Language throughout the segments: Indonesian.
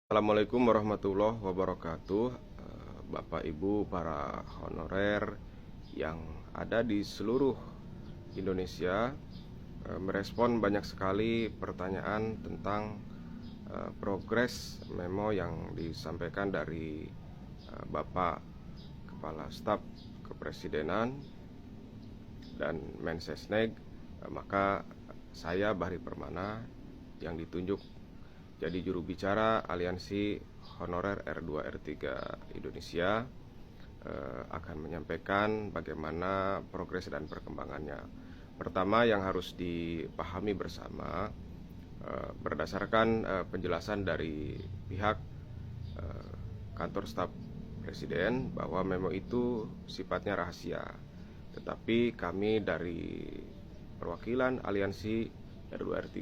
Assalamualaikum warahmatullahi wabarakatuh. Bapak Ibu para honorer yang ada di seluruh Indonesia, merespon banyak sekali pertanyaan tentang progres memo yang disampaikan dari Bapak Kepala Staf Kepresidenan dan Mensesnek. Maka saya Bahri Permana yang ditunjuk jadi juru bicara Aliansi Honorer R2 R3 Indonesia akan menyampaikan bagaimana progres dan perkembangannya. Pertama yang harus dipahami bersama, berdasarkan penjelasan dari pihak kantor staf presiden bahwa memo itu sifatnya rahasia. Tetapi kami dari perwakilan Aliansi R2 R3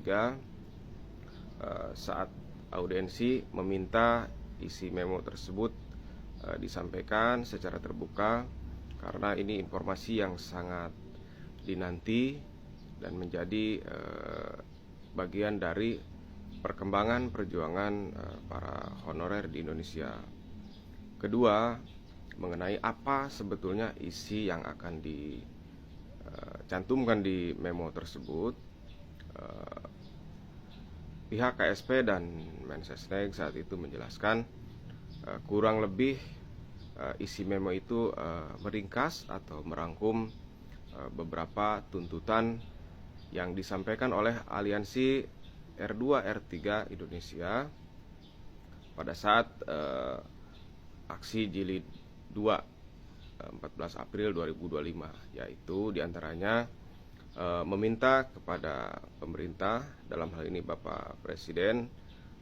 saat audiensi meminta isi memo tersebut disampaikan secara terbuka, karena ini informasi yang sangat dinanti dan menjadi bagian dari perkembangan perjuangan para honorer di Indonesia. Kedua, mengenai apa sebetulnya isi yang akan dicantumkan di memo tersebut. Pihak KSP dan Mensesnek saat itu menjelaskan kurang lebih isi memo itu meringkas atau merangkum beberapa tuntutan yang disampaikan oleh Aliansi R2 R3 Indonesia pada saat aksi Jilid 2 14 April 2025, yaitu diantaranya meminta kepada pemerintah, dalam hal ini Bapak Presiden,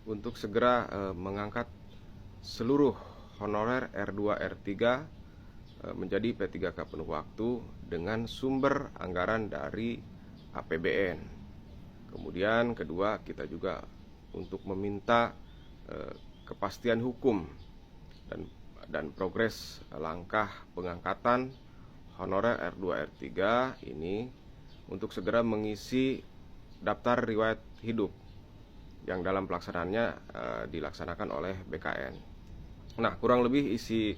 untuk segera mengangkat seluruh honorer R2 R3 menjadi P3K penuh waktu dengan sumber anggaran dari APBN. Kemudian kedua, kita juga untuk meminta kepastian hukum dan progres langkah pengangkatan honorer R2 R3 ini untuk segera mengisi daftar riwayat hidup yang dalam pelaksanaannya dilaksanakan oleh BKN. Nah, kurang lebih isi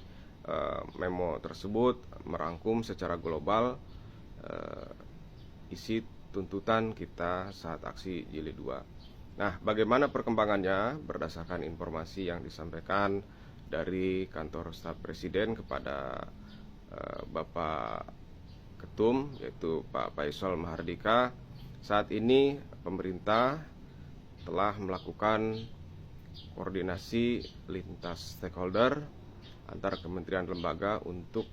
memo tersebut merangkum secara global isi tuntutan kita saat aksi Jilid 2. Nah, bagaimana perkembangannya berdasarkan informasi yang disampaikan dari kantor staf presiden kepada Bapak Ketum, yaitu Pak Faisal Mahardika. Saat ini pemerintah telah melakukan koordinasi lintas stakeholder antar kementerian lembaga untuk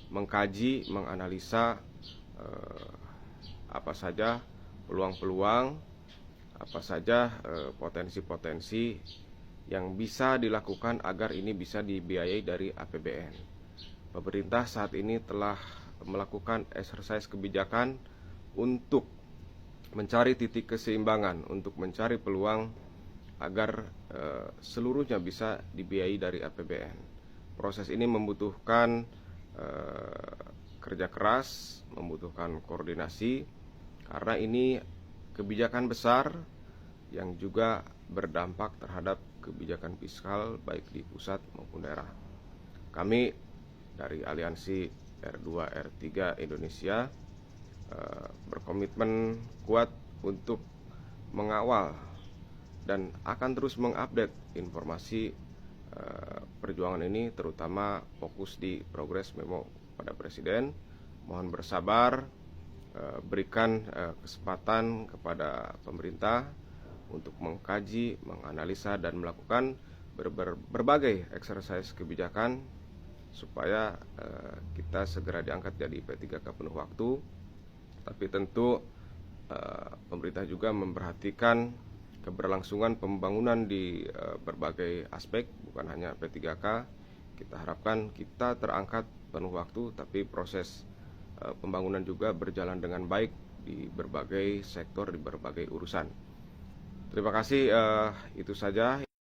mengkaji, menganalisa apa saja peluang-peluang, apa saja potensi-potensi yang bisa dilakukan agar ini bisa dibiayai dari APBN. Pemerintah saat ini telah melakukan exercise kebijakan untuk mencari titik keseimbangan, untuk mencari peluang agar seluruhnya bisa dibiayai dari APBN. Proses ini membutuhkan kerja keras, membutuhkan koordinasi, karena ini kebijakan besar yang juga berdampak terhadap kebijakan fiskal baik di pusat maupun daerah. Kami dari Aliansi R2 R3 Indonesia berkomitmen kuat untuk mengawal dan akan terus mengupdate informasi perjuangan ini, terutama fokus di progres memo pada Presiden. Mohon bersabar, berikan kesempatan kepada pemerintah untuk mengkaji, menganalisa dan melakukan berbagai exercise kebijakan supaya kita segera diangkat jadi P3K penuh waktu. Tapi tentu pemerintah juga memperhatikan keberlangsungan pembangunan di berbagai aspek, bukan hanya P3K. Kita harapkan kita terangkat penuh waktu, tapi proses pembangunan juga berjalan dengan baik di berbagai sektor, di berbagai urusan. Terima kasih, itu saja.